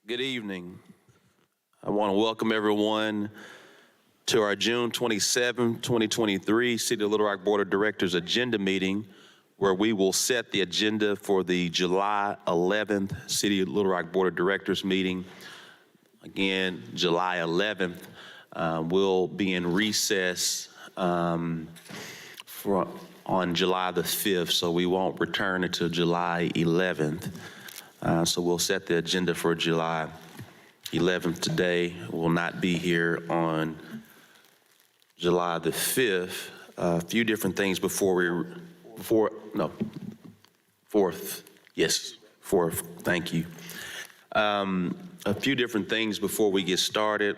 Good evening. I want to welcome everyone to our June 27, 2023 City of Little Rock Board of Directors agenda meeting, where we will set the agenda for the July 11th City of Little Rock Board of Directors meeting. Again, July 11th, we'll be in recess on July the 5th, so we won't return until July 11th. So we'll set the agenda for July 11th today. We'll not be here on July the 5th. A few different things fourth. Yes, fourth, thank you. A few different things before we get started.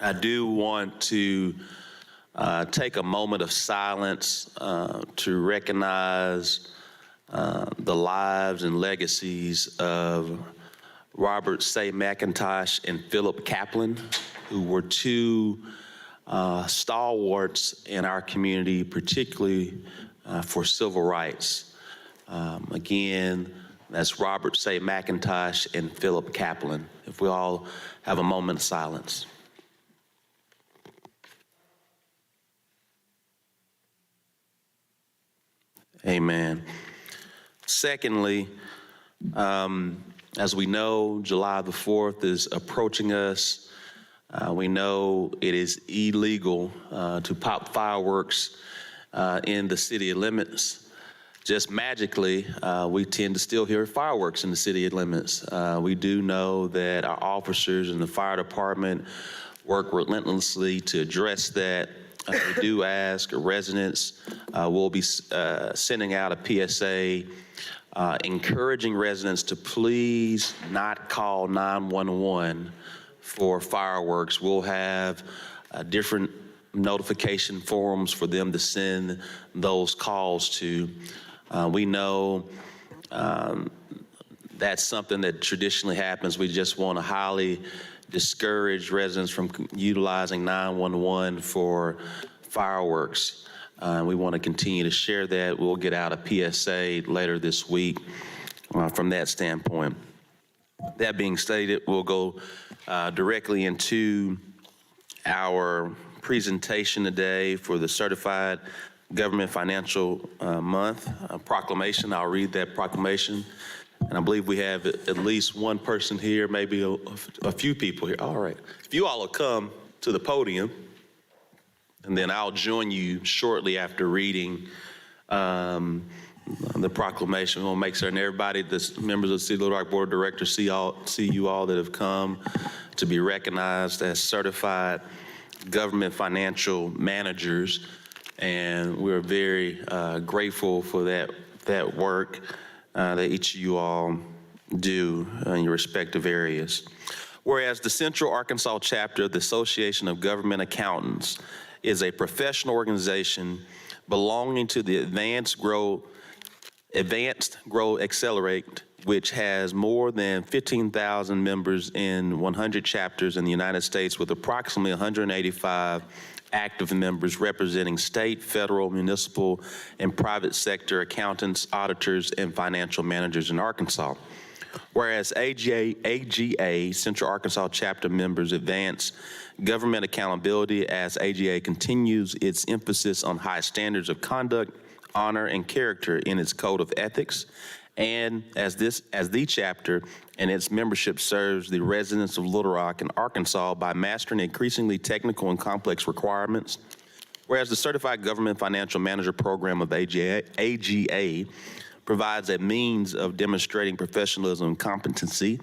I do want to take a moment of silence to recognize the lives and legacies of Robert Say McIntosh and Philip Kaplan, who were two stalwarts in our community, particularly for civil rights. Again, that's Robert Say McIntosh and Philip Kaplan. If we all have a moment of silence. Amen. Secondly, as we know, July the 4th is approaching us. We know it is illegal to pop fireworks in the city limits. Just magically, we tend to still hear fireworks in the city limits. We do know that our officers in the fire department work relentlessly to address that. We do ask residents, we'll be sending out a PSA encouraging residents to please not call 911 for fireworks. We'll have different notification forms for them to send those calls to. We know that's something that traditionally happens. We just want to highly discourage residents from utilizing 911 for fireworks. We want to continue to share that. We'll get out a PSA later this week from that standpoint. That being stated, we'll go directly into our presentation today for the Certified Government Financial Month proclamation. I'll read that proclamation. And I believe we have at least one person here, maybe a few people here. All right. If you all will come to the podium, and then I'll join you shortly after reading the proclamation. We'll make certain everybody, the members of the City of Little Rock Board of Directors, see you all that have come to be recognized as certified government financial managers. And we're very grateful for that work that each of you all do in your respective areas. Whereas the Central Arkansas chapter of the Association of Government Accountants is a professional organization belonging to the Advanced Grow Accelerate, which has more than 15,000 members in 100 chapters in the United States, with approximately 185 active members representing state, federal, municipal, and private sector accountants, auditors, and financial managers in Arkansas. Whereas AGA, Central Arkansas Chapter members advance government accountability as AGA continues its emphasis on high standards of conduct, honor, and character in its code of ethics, and as the chapter and its membership serves the residents of Little Rock and Arkansas by mastering increasingly technical and complex requirements. Whereas the Certified Government Financial Manager program of AGA provides a means of demonstrating professionalism and competency.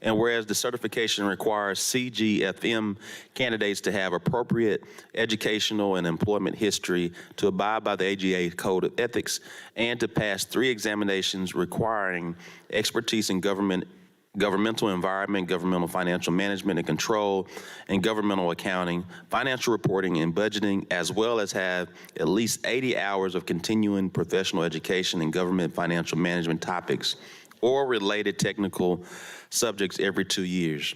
And whereas the certification requires CGFM candidates to have appropriate educational and employment history to abide by the AGA Code of Ethics and to pass 3 examinations requiring expertise in governmental environment, governmental financial management and control, and governmental accounting, financial reporting and budgeting, as well as have at least 80 hours of continuing professional education in government financial management topics or related technical subjects every 2 years.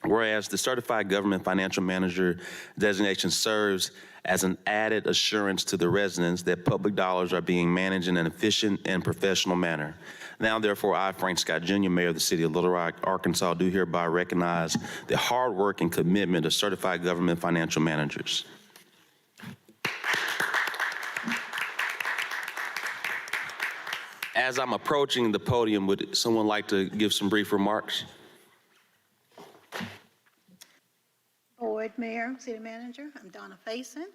Whereas the Certified Government Financial Manager designation serves as an added assurance to the residents that public dollars are being managed in an efficient and professional manner. Now, therefore, I, Frank Scott Jr., Mayor of the City of Little Rock, Arkansas, do hereby recognize the hard work and commitment of certified government financial managers. As I'm approaching the podium, would someone like to give some brief remarks? Board Mayor, City Manager, I'm Donna Faison,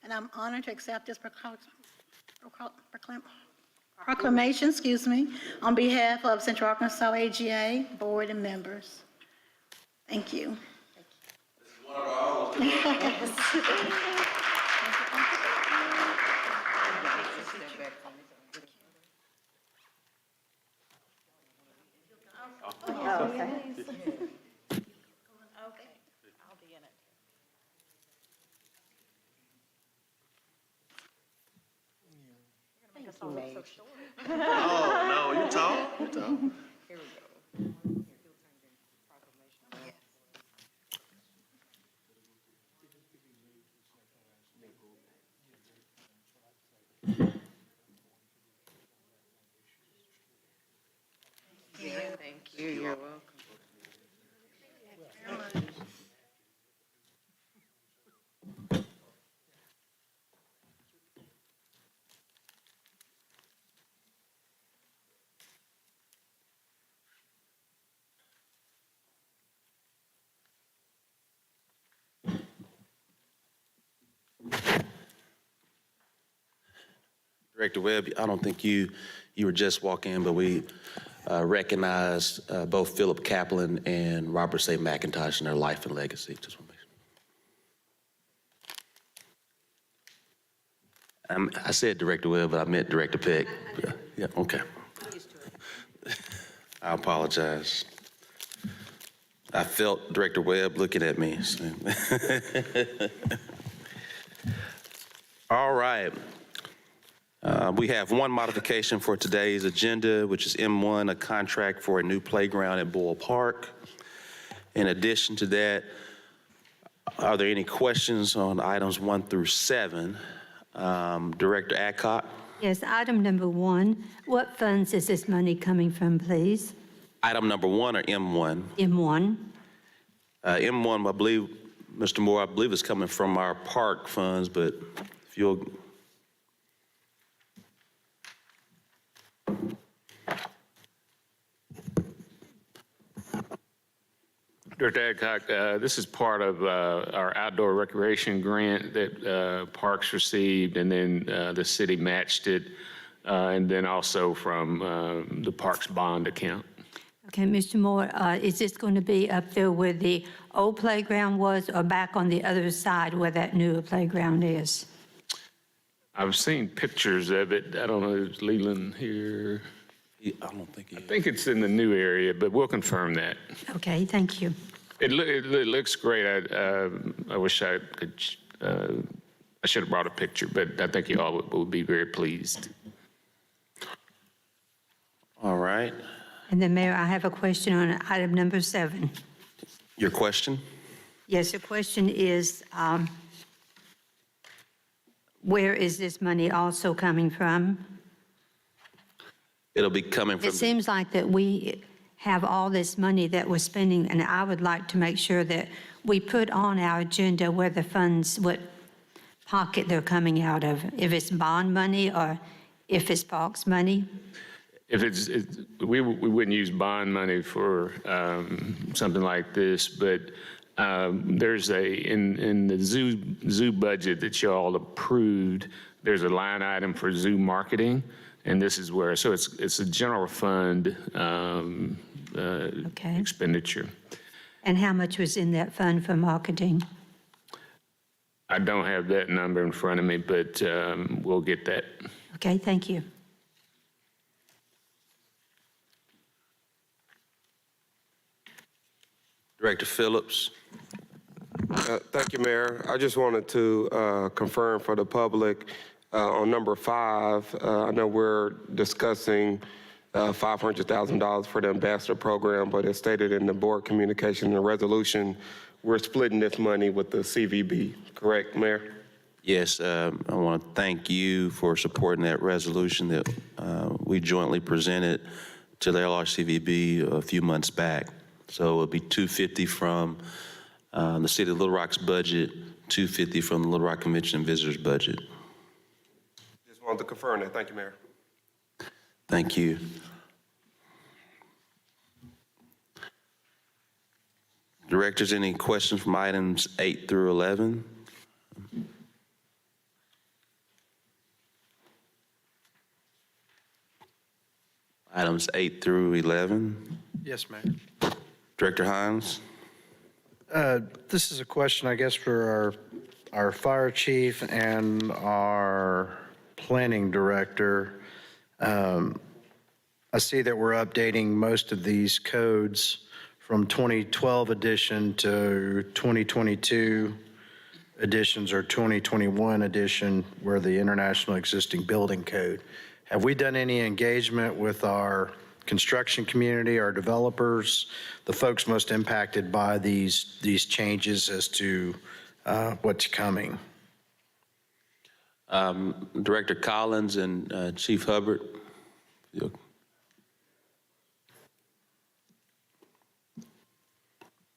and I'm honored to accept this proclamation, on behalf of Central Arkansas AGA Board and members. Thank you. Okay. Oh, no, you tall. You tall. Here we go. Thank you. You're welcome. Director Webb, I don't think you were just walking in, but we recognized both Philip Kaplan and Robert St. McIntosh in their life and legacy. Just want to make sure. I said Director Webb, but I meant Director Peck. Yeah, okay. I apologize. I felt Director Webb looking at me. So. All right. We have one modification for today's agenda, which is M1, a contract for a new playground at Boyle Park. In addition to that, are there any questions on items 1 through 7? Director Adcock? Yes, item number 1, what funds is this money coming from, please? Item number 1 or M1? M1. M1, I believe, Mr. Moore, I believe it's coming from our park funds, but if you'll. Director Adcock, this is part of our outdoor recreation grant that Parks received, and then the city matched it, and then also from the Parks bond account. Okay, Mr. Moore, is this going to be up there where the old playground was or back on the other side where that newer playground is? I've seen pictures of it. I don't know, is Leland here? I don't think I think it's in the new area, but we'll confirm that. Okay, thank you. It looks great. I wish I could, I should have brought a picture, but I think you all would be very pleased. All right. And then, Mayor, I have a question on item number 7. Your question? Yes, the question is, where is this money also coming from? It'll be coming from. It seems like that we have all this money that we're spending, and I would like to make sure that we put on our agenda where the funds, what pocket they're coming out of, if it's bond money or if it's Parks money. If we wouldn't use bond money for something like this, but there's in the zoo budget that you all approved, there's a line item for zoo marketing, and this is where, so it's a general fund expenditure. And how much was in that fund for marketing? I don't have that number in front of me, but we'll get that. Okay, thank you. Director Phillips. Thank you, Mayor. I just wanted to confirm for the public on number 5, I know we're discussing $500,000 for the ambassador program, but as stated in the board communication and resolution, we're splitting this money with the CVB, correct, Mayor? Yes, I want to thank you for supporting that resolution that we jointly presented to the LRCVB a few months back. So it'll be $250 from the City of Little Rock's budget, $250 from the Little Rock Convention and Visitors budget. Just wanted to confirm that. Thank you, Mayor. Thank you. Directors, any questions from items 8 through 11? Items 8 through 11. Yes, Mayor. Director Hines? This is a question, I guess, for our fire chief and our planning director. I see that we're updating most of these codes from 2012 edition to 2022 editions or 2021 edition, where the International Existing Building Code. Have we done any engagement with our construction community, our developers, the folks most impacted by these changes as to what's coming? Director Collins and Chief Hubbard?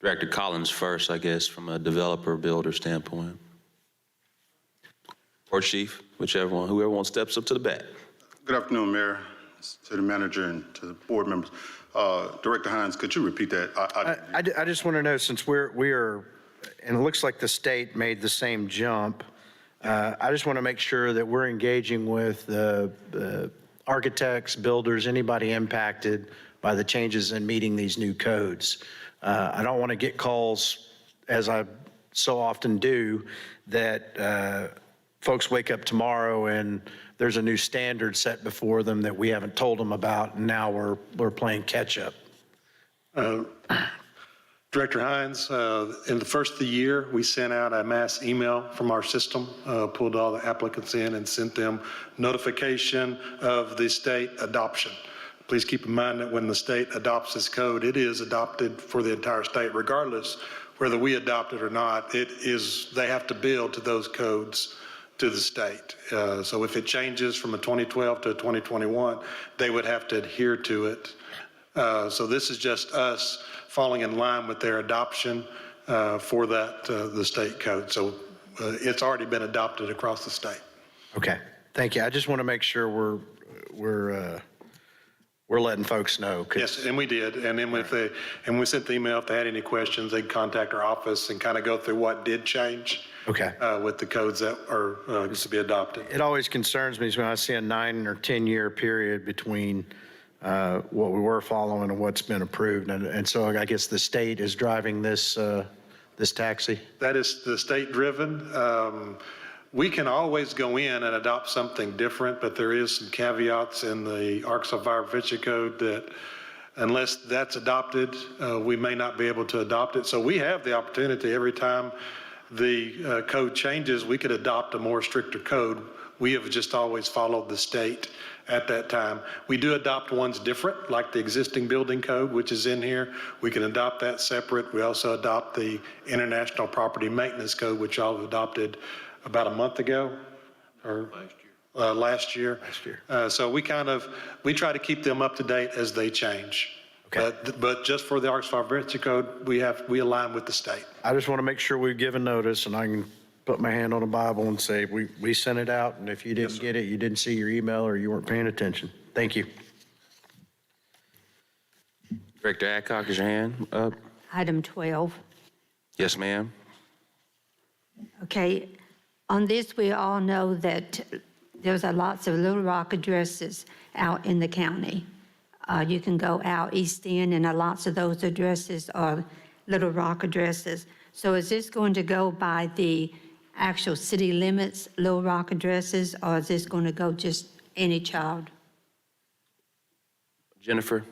Director Collins first, I guess, from a developer builder standpoint. Or Chief, whichever one, whoever wants steps up to the bat. Good afternoon, Mayor, City Manager, and to the board members. Director Hines, could you repeat that? I just want to know, since we are, and it looks like the state made the same jump, I just want to make sure that we're engaging with the architects, builders, anybody impacted by the changes in meeting these new codes. I don't want to get calls, as I so often do, that folks wake up tomorrow and there's a new standard set before them that we haven't told them about, and now we're playing catch up. Director Hines, in the first of the year, we sent out a mass email from our system, pulled all the applicants in and sent them notification of the state adoption. Please keep in mind that when the state adopts this code, it is adopted for the entire state, regardless whether we adopt it or not. They have to build to those codes to the state. So if it changes from a 2012 to a 2021, they would have to adhere to it. So this is just us falling in line with their adoption for that, the state code. So it's already been adopted across the state. Okay, thank you. I just want to make sure we're letting folks know. Yes, and we did. And then and we sent the email, if they had any questions, they'd contact our office and kind of go through what did change. Okay. With the codes that are to be adopted. It always concerns me when I see a 9 or 10 year period between what we were following and what's been approved. And so I guess the state is driving this taxi. That is the state driven. We can always go in and adopt something different, but there is some caveats in the Arkansas Fire Prevention Code that unless that's adopted, we may not be able to adopt it. So we have the opportunity every time the code changes, we could adopt a more stricter code. We have just always followed the state at that time. We do adopt ones different, like the existing building code, which is in here. We can adopt that separate. We also adopt the International Property Maintenance Code, which y'all have adopted about a month ago, or last year. So we we try to keep them up to date as they change. Okay. But just for the Arkansas Fire Prevention Code, we align with the state. I just want to make sure we've given notice, and I can put my hand on the Bible and say, we sent it out, and if you didn't get it, you didn't see your email or you weren't paying attention. Thank you. Director Adcock, is your hand up? Item 12. Yes, ma'am. Okay, on this, we all know that there's lots of Little Rock addresses out in the county. You can go out East End, and lots of those addresses are Little Rock addresses. So is this going to go by the actual city limits, Little Rock addresses, or is this going to go just any child? Jennifer?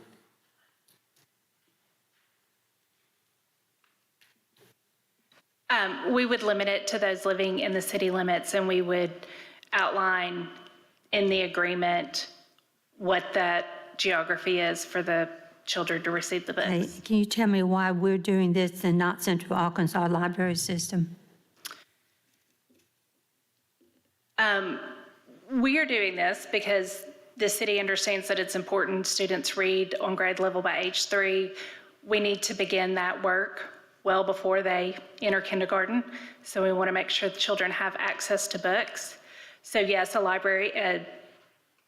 We would limit it to those living in the city limits, and we would outline in the agreement what that geography is for the children to receive the Hey, books. can you tell me why we're doing this and not Central Arkansas Library System? We are doing this because the city understands that it's important students read on grade level by age 3. We need to begin that work well before they enter kindergarten. So we want to make sure the children have access to books. So yes, a library,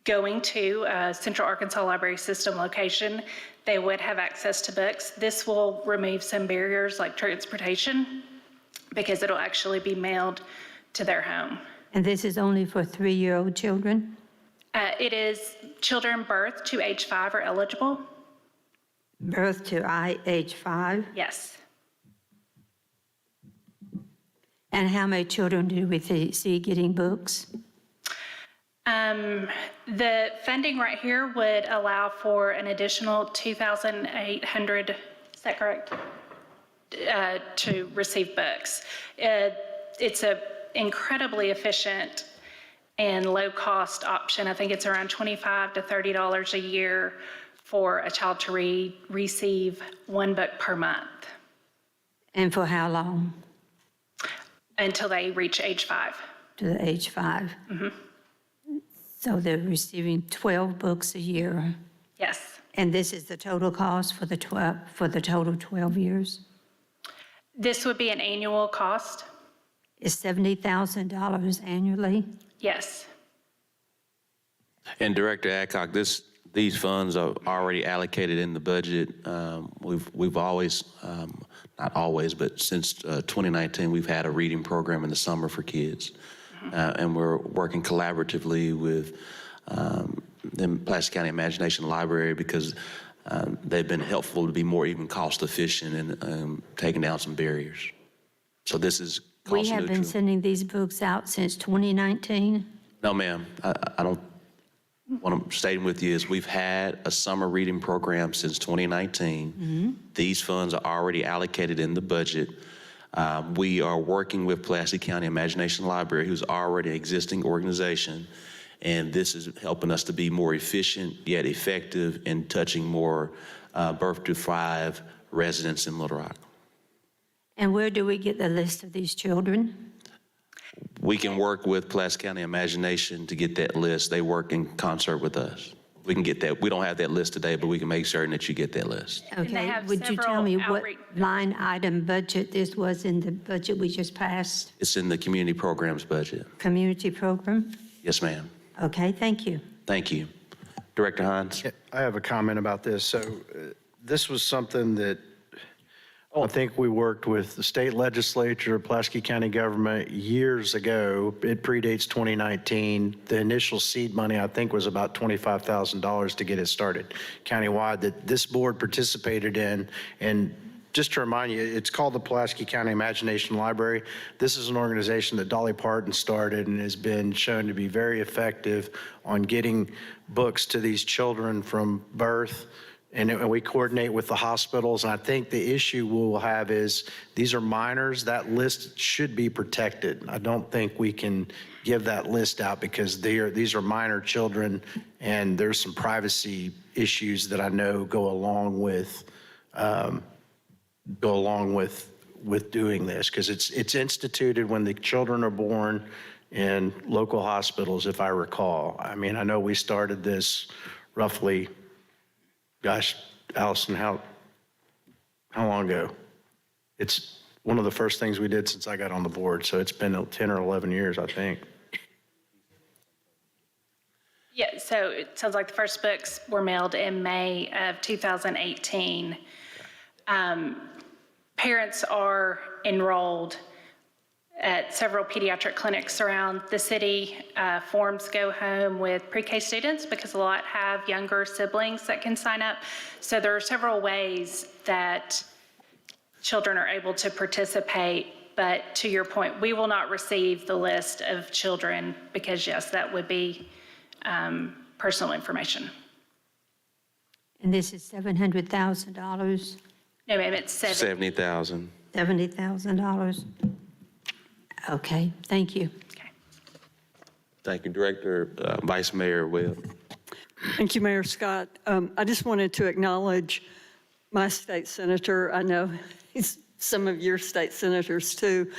going to a Central Arkansas Library System location, they would have access to books. This will remove some barriers like transportation because it'll actually be mailed to their home. And this is only for 3-year-old children? It is children birth to age 5 are eligible. Birth to age 5? Yes. And how many children do we see getting books? The funding right here would allow for an additional 2,800, is that correct? To receive books. It's a incredibly efficient and low-cost option. I think it's around $25 to $30 a year for a child to receive 1 book per month And for how long? until they reach age 5. To the age 5? Mm-hmm. So they're receiving 12 books a year. Yes. And this is the total cost for the total 12 years? This would be an annual cost. Is $70,000 annually? Yes. And Director Adcock, these funds are already allocated in the budget. We've always, not always, but since 2019, we've had a reading program in the summer for kids. And we're working collaboratively with the Pulaski County Imagination Library because they've been helpful to be more even cost efficient and taking down some barriers. So this is We cost have neutral. been sending these books out since 2019. No, ma'am. I don't, what I'm stating with you is we've had a summer reading program since 2019. These funds are already allocated in the budget. We are working with Pulaski County Imagination Library, who's already an existing organization, and this is helping us to be more efficient yet effective in touching more birth to 5 residents in Little Rock. And where do we get the list of these children? We can work with Pulaski County Imagination to get that list. They work in concert with us. We can get that. We don't have that list today, but we can make certain that you get that list. they Okay, have would you tell several me what outreach- line item budget this was in the budget we just passed? It's in the community programs budget. Community program? Yes, ma'am. Okay, thank you. Thank you. Director Hines? I have a comment about this. So this was something that I think we worked with the state legislature, Pulaski County government years ago. It predates 2019. The initial seed money, I think, was about $25,000 to get it started countywide that this board participated in. And just to remind you, it's called the Pulaski County Imagination Library. This is an organization that Dolly Parton started and has been shown to be very effective on getting books to these children from birth. And we coordinate with the hospitals. And I think the issue we'll have is these are minors. That list should be protected. I don't think we can give that list out because these are minor children, and there's some privacy issues that I know go along with doing this, because it's instituted when the children are born in local hospitals, if I recall. I mean, I know we started this roughly, gosh, Allison, how long ago? It's one of the first things we did since I got on the board, so it's been 10 or 11 years, I think. Yeah, so it sounds like the first books were mailed in May of 2018. Parents are enrolled at several pediatric clinics around the city. Forms go home with pre-K students because a lot have younger siblings that can sign up. So there are several ways that children are able to participate. But to your point, we will not receive the list of children because, yes, that would be personal information. And this is $700,000, No, ma'am, it's 70,000. $70,000. Okay, thank you. Okay. Thank you, Director. Vice Mayor Webb. Thank you, Mayor Scott. I just wanted to acknowledge my state senator. I know he's some of your state senators too,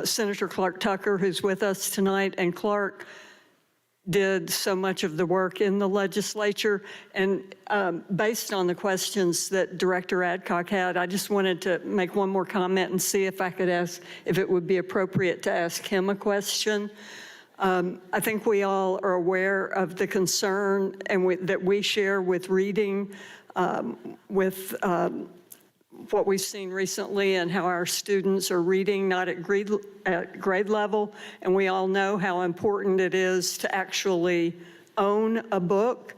Senator Clark Tucker, who's with us tonight. And Clark did so much of the work in the legislature. And based on the questions that Director Adcock had, I just wanted to make one more comment and see if I could ask, if it would be appropriate to ask him a question. I think we all are aware of the concern that we share with reading, with what we've seen recently and how our students are reading not at grade level. And we all know how important it is to actually own a book.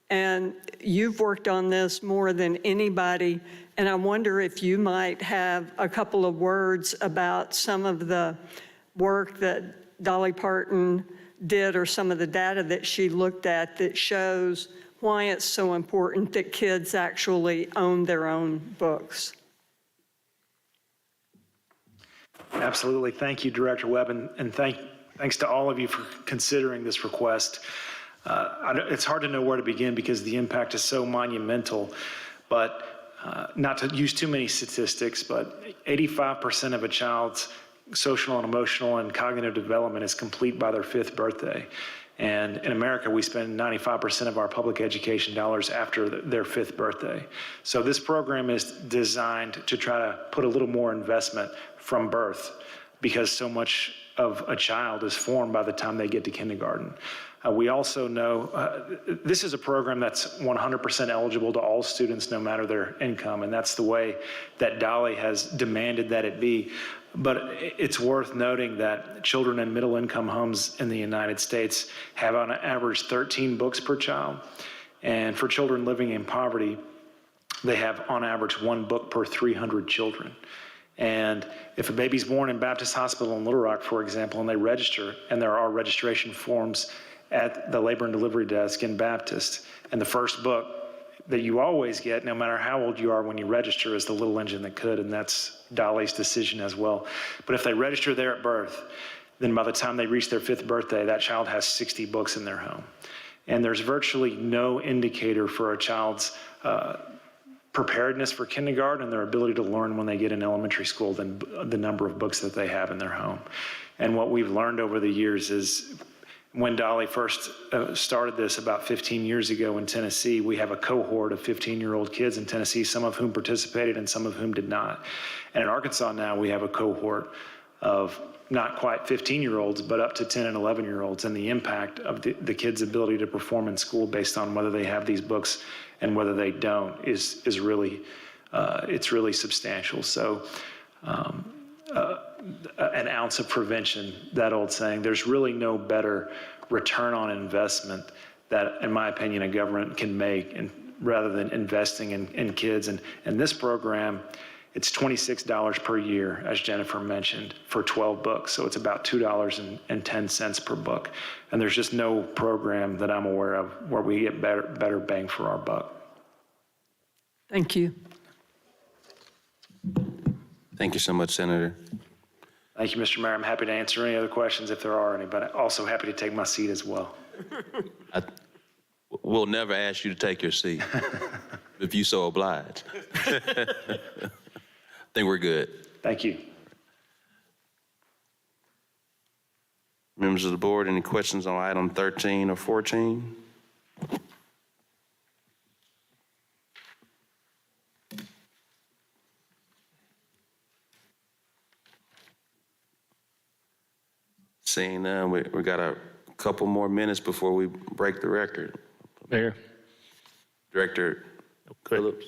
And you've worked on this more than anybody. And I wonder if you might have a couple of words about some of the work that Dolly Parton did or some of the data that she looked at that shows why it's so important that kids actually own their own books. Absolutely. Thank you, Director Webb, and thanks to all of you for considering this request. It's hard to know where to begin because the impact is so monumental, but not to use too many statistics, but 85% of a child's social and emotional and cognitive development is complete by their 5th birthday. And in America, we spend 95% of our public education dollars after their 5th birthday. So this program is designed to try to put a little more investment from birth because so much of a child is formed by the time they get to kindergarten. We also know this is a program that's 100% eligible to all students no matter their income, and that's the way that Dolly has demanded that it be. But it's worth noting that children in middle-income homes in the United States have on average 13 books per child. And for children living in poverty, they have on average 1 book per 300 children. And if a baby's born in Baptist Hospital in Little Rock, for example, and they register, and there are registration forms at the labor and delivery desk in Baptist, and the first book that you always get, no matter how old you are when you register, is The Little Engine That Could, and that's Dolly's decision as well. But if they register there at birth, then by the time they reach their 5th birthday, that child has 60 books in their home. And there's virtually no indicator for a child's preparedness for kindergarten and their ability to learn when they get in elementary school than the number of books that they have in their home. And what we've learned over the years is when Dolly first started this about 15 years ago in Tennessee, we have a cohort of 15-year-old kids in Tennessee, some of whom participated and some of whom did not. And in Arkansas now, we have a cohort of not quite 15-year-olds, but up to 10 and 11-year-olds, and the impact of the kids' ability to perform in school based on whether they have these books and whether they don't is really, it's really substantial. So an ounce of prevention, that old saying, there's really no better return on investment that, in my opinion, a government can make, and rather than investing in kids. And this program, it's $26 per year, as Jennifer mentioned, for 12 books. So it's about $2.10 per book. And there's just no program that I'm aware of where we get better bang for our buck. Thank you. Thank you so much, Senator. Thank you, Mr. Mayor. I'm happy to answer any other questions if there are any, but I'm also happy to take my seat as well. We'll never ask you to take your seat if you so oblige. I think we're good. Thank you. Members of the board, any questions on item 13 or 14? Seeing none, we got a couple more minutes before we break the record. Mayor? Director Phillips?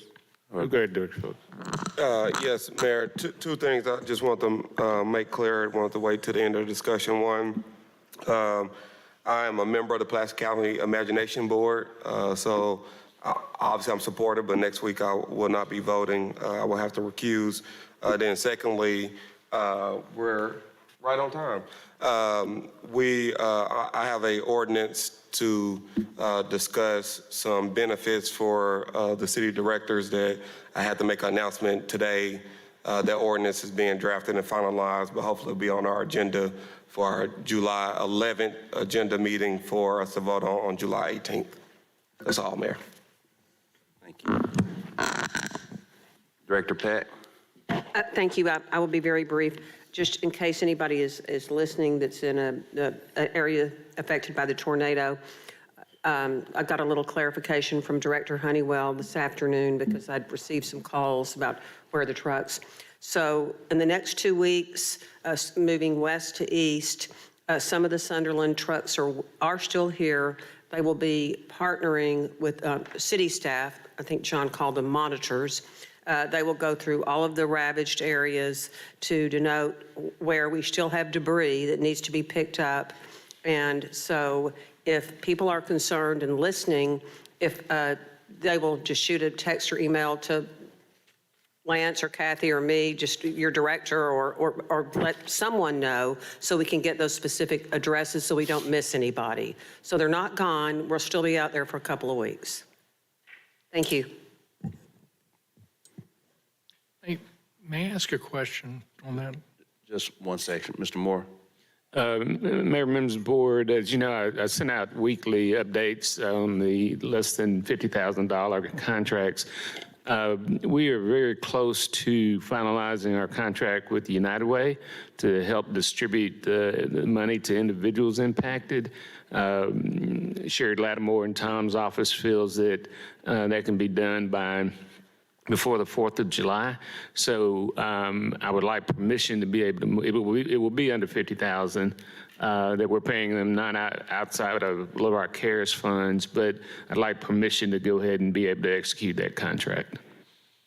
Go ahead, Director Phillips. Yes, Mayor, two things I just want to make clear. I want to wait to the end of the discussion. One, I am a member of the Pulaski County Imagination Board, so obviously I'm supportive, but next week I will not be voting. I will have to recuse. Then secondly, we're right on time. I have a ordinance to discuss some benefits for the city directors that I had to make an announcement today. That ordinance is being drafted and finalized, but hopefully it'll be on our agenda for our July 11th agenda meeting for us to vote on July 18th. That's all, Mayor. Thank you. Director Peck? Thank you. I will be very brief. Just in case anybody is listening that's in an area affected by the tornado, I got a little clarification from Director Honeywell this afternoon because I'd received some calls about where the trucks. So in the next 2 weeks, moving west to east, some of the Sunderland trucks are still here. They will be partnering with city staff. I think John called them monitors. They will go through all of the ravaged areas to denote where we still have debris that needs to be picked up. And so if people are concerned and listening, if they will just shoot a text or email to Lance or Kathy or me, just your director, or let someone know so we can get those specific addresses so we don't miss anybody. So they're not gone. We'll still be out there for a couple of weeks. Thank you. Hey, may I ask a question on that? Just one section. Mr. Moore? Mayor, members of the board, as you know, I sent out weekly updates on the less than $50,000 contracts. We are very close to finalizing our contract with United Way to help distribute the money to individuals impacted. Sherry Lattimore in Tom's office feels that that can be done before the 4th of July. So I would like permission to be able to, it will be under 50,000 that we're paying them, not outside of our CARES funds, but I'd like permission to go ahead and be able to execute that contract.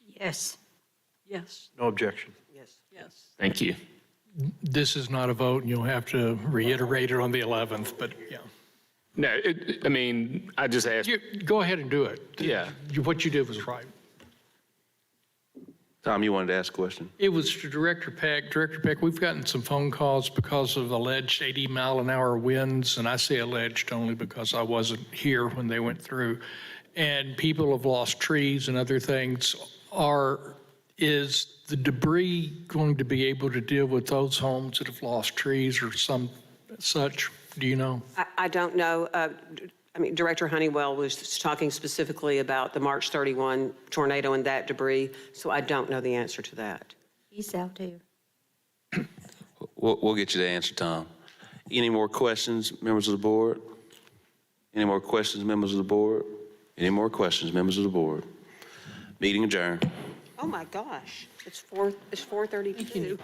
Yes. Yes, No objection. yes. Thank you. This is not a vote, and you'll have to reiterate it on the 11th, but yeah. No, I mean, I just asked. Go ahead and do it. Yeah. What you did was right. Tom, you wanted to ask a question? It was to Director Peck. Director Peck, we've gotten some phone calls because of alleged 80-mile-an-hour winds, and I say alleged only because I wasn't here when they went through. And people have lost trees and other things. Is the debris going to be able to deal with those homes that have lost trees or some such? Do you know? I don't know. I mean, Director Honeywell was talking specifically about the March 31 tornado and that debris, so I don't know the answer to that. He's out there. We'll get you the answer, Tom. Any more questions, members of the board? Any more questions, members of the board? Any more questions, members of the board? Meeting adjourned. Oh my gosh, it's 4:32.